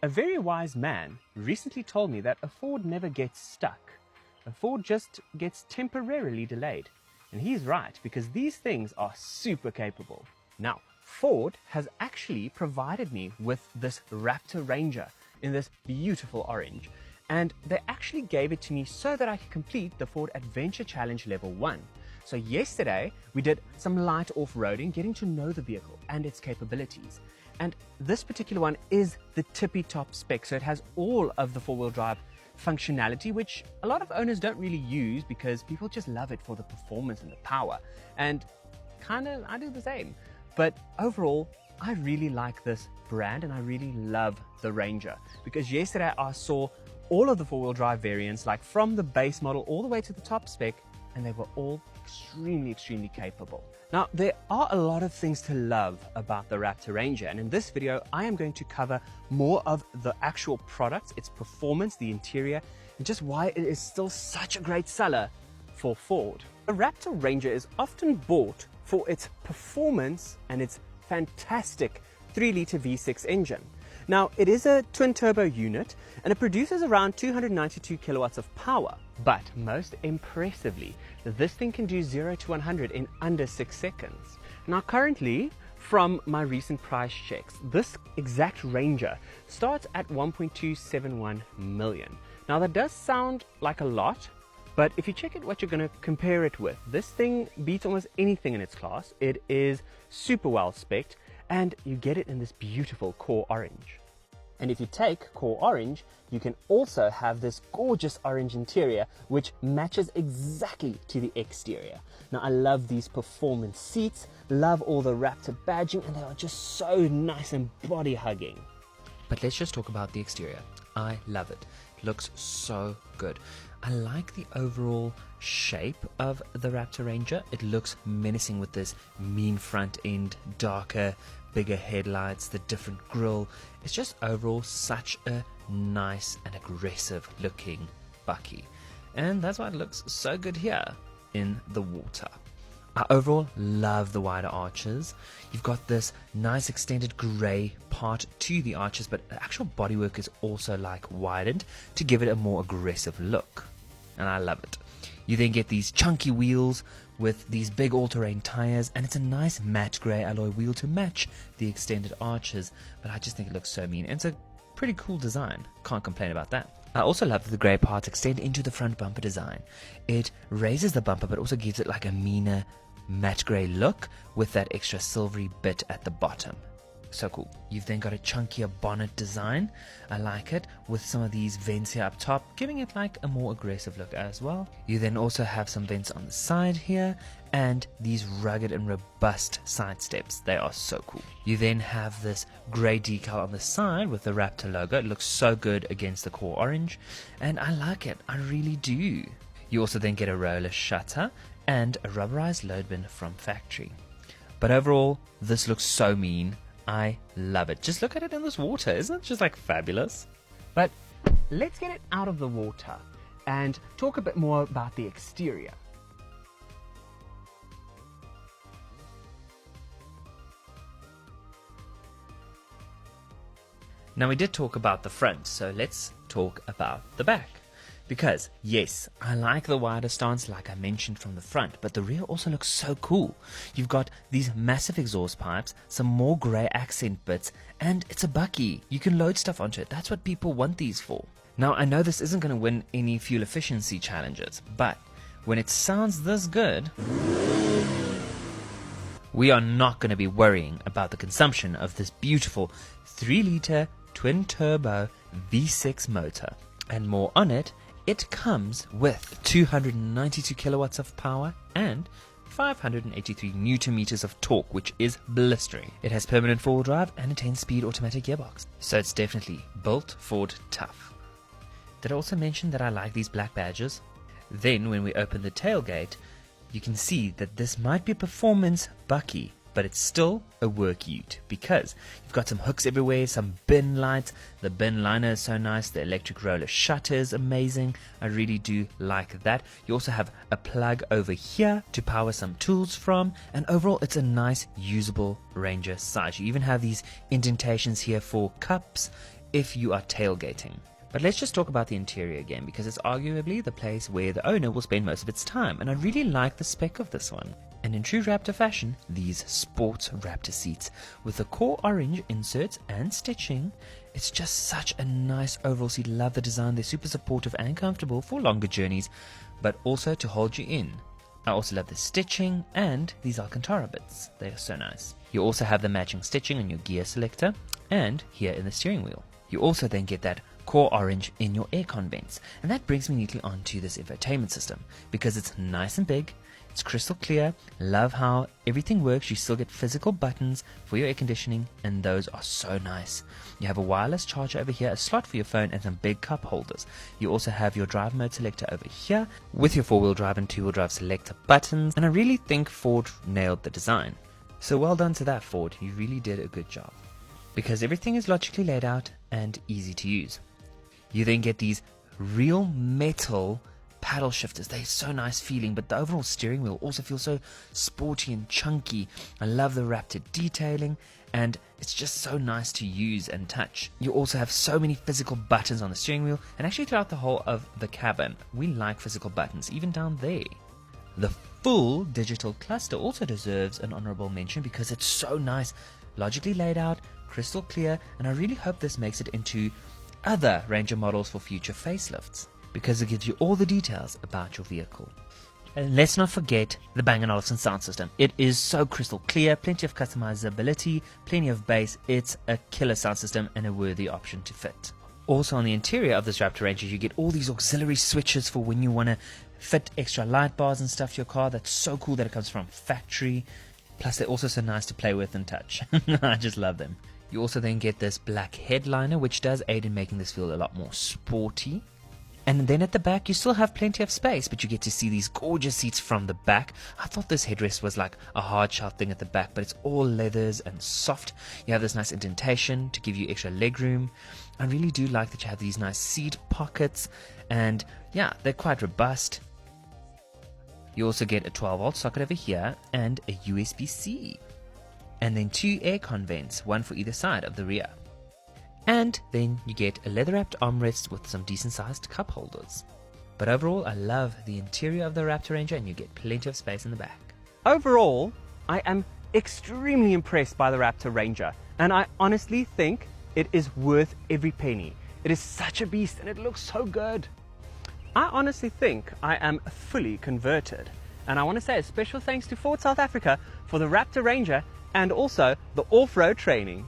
A very wise man recently told me that a Ford never gets stuck. A Ford just gets temporarily delayed. And he's right, because these things are super capable. Now, Ford has actually provided me with this Raptor Ranger in this beautiful orange. And they actually gave it to me so that I could complete the Ford Adventure Challenge Level 1. So yesterday, we did some light off-roading, getting to know the vehicle and its capabilities. And this particular one is the tippy-top spec, so it has all of the four-wheel drive functionality, which a lot of owners don't really use because people just love it for the performance and the power. And I do the same. But overall, I really like this brand and I really love the Ranger, because yesterday I saw all of the four-wheel drive variants, like from the base model all the way to the top spec, and they were all extremely capable. Now, there are a lot of things to love about the Raptor Ranger, and in this video I am going to cover more of the actual product, its performance, the interior, and just why it is still such a great seller for Ford. The Raptor Ranger is often bought for its performance and its fantastic 3-liter V6 engine. Now, it is a twin-turbo unit and it produces around 292 kilowatts of power, but most impressively, this thing can do 0 to 100 in under 6 seconds. Now, currently, from my recent price checks, this exact Ranger starts at 1.271 million. Now, that does sound like a lot, but if you check it what you're going to compare it with, this thing beats almost anything in its class. It is super well spec'd, and you get it in this beautiful core orange. And if you take core orange, you can also have this gorgeous orange interior, which matches exactly to the exterior. Now, I love these performance seats, love all the Raptor badging, and they are just so nice and body hugging. But let's just talk about the exterior. I love it. It looks so good. I like the overall shape of the Raptor Ranger. It looks menacing with this mean front end, darker, bigger headlights, the different grille. It's just overall such a nice and aggressive looking bucky. And that's why it looks so good here in the water. I overall love the wider arches. You've got this nice extended grey part to the arches, but the actual bodywork is also like widened to give it a more aggressive look. And I love it. You then get these chunky wheels with these big all-terrain tires, and it's a nice matte grey alloy wheel to match the extended arches, but I just think it looks so mean. And it's a pretty cool design. Can't complain about that. I also love that the grey parts extend into the front bumper design. It raises the bumper, but also gives it like a meaner matte grey look with that extra silvery bit at the bottom. So cool. You've then got a chunkier bonnet design. I like it, with some of these vents here up top, giving it like a more aggressive look as well. You then also have some vents on the side here, and these rugged and robust side steps. They are so cool. You then have this grey decal on the side with the Raptor logo. It looks so good against the core orange, and I like it. I really do. You also then get a roller shutter and a rubberized load bin from factory. But overall, this looks so mean. I love it. Just look at it in this water. Isn't it just like fabulous? But let's get it out of the water and talk a bit more about the exterior. Now, we did talk about the front, so let's talk about the back. Because, yes, I like the wider stance like I mentioned from the front, but the rear also looks so cool. You've got these massive exhaust pipes, some more grey accent bits, and it's a bucky. You can load stuff onto it. That's what people want these for. Now, I know this isn't going to win any fuel efficiency challenges, but when it sounds this good, we are not going to be worrying about the consumption of this beautiful 3-liter twin-turbo V6 motor. And more on it, it comes with 292 kilowatts of power and 583 newton meters of torque, which is blistering. It has permanent four-wheel drive and a 10-speed automatic gearbox, so it's definitely built Ford tough. Did I also mention that I like these black badges? Then when we open the tailgate, you can see that this might be a performance bucky, but it's still a work ute, because you've got some hooks everywhere, some bin lights. The bin liner is so nice. The electric roller shutter is amazing. I really do like that. You also have a plug over here to power some tools from, and overall it's a nice usable Ranger size. You even have these indentations here for cups. if you are tailgating. But let's just talk about the interior again, because it's arguably the place where the owner will spend most of its time, and I really like the spec of this one. And in true Raptor fashion, these sports Raptor seats with the core orange inserts and stitching, it's just such a nice overall seat. Love the design. They're super supportive and comfortable for longer journeys, but also to hold you in. I also love the stitching and these Alcantara bits. They are so nice. You also have the matching stitching on your gear selector and here in the steering wheel. You also then get that core orange in your aircon vents. And that brings me neatly onto this infotainment system because it's nice and big. It's crystal clear. Love how everything works. You still get physical buttons for your air conditioning, and those are so nice. You have a wireless charger over here, a slot for your phone, and some big cup holders. You also have your drive mode selector over here with your 4-wheel drive and 2-wheel drive selector buttons. And I really think Ford nailed the design. So well done to that, Ford. You really did a good job because everything is logically laid out and easy to use. You then get these real metal paddle shifters. They're so nice feeling, but the overall steering wheel also feels so sporty and chunky. I love the Raptor detailing, and it's just so nice to use and touch. You also have so many physical buttons on the steering wheel, and actually throughout the whole of the cabin, we like physical buttons, even down there. The full digital cluster also deserves an honorable mention because it's so nice, logically laid out, crystal clear, and I really hope this makes it into other Ranger models for future facelifts, because it gives you all the details about your vehicle. And let's not forget the Bang & Olufsen sound system. It is so crystal clear, plenty of customizability, plenty of bass. It's a killer sound system and a worthy option to fit. Also on the interior of this Raptor Ranger, you get all these auxiliary switches for when you want to fit extra light bars and stuff to your car. That's so cool that it comes from factory. Plus they're also so nice to play with and touch. I just love them. You also then get this black headliner, which does aid in making this feel a lot more sporty. And then at the back, you still have plenty of space, but you get to see these gorgeous seats from the back. I thought this headrest was like a hard shell thing at the back, but it's all leathers and soft. You have this nice indentation to give you extra leg room. I really do like that you have these nice seat pockets, and yeah, they're quite robust. You also get a 12-volt socket over here and a USB-C. And then 2 aircon vents, one for either side of the rear. And then you get a leather-wrapped armrest with some decent-sized cup holders. But overall, I love the interior of the Raptor Ranger, and you get plenty of space in the back. Overall, I am extremely impressed by the Raptor Ranger, and I honestly think it is worth every penny. It is such a beast, and it looks so good. I honestly think I am fully converted, and I want to say a special thanks to Ford South Africa for the Raptor Ranger and also the off-road training.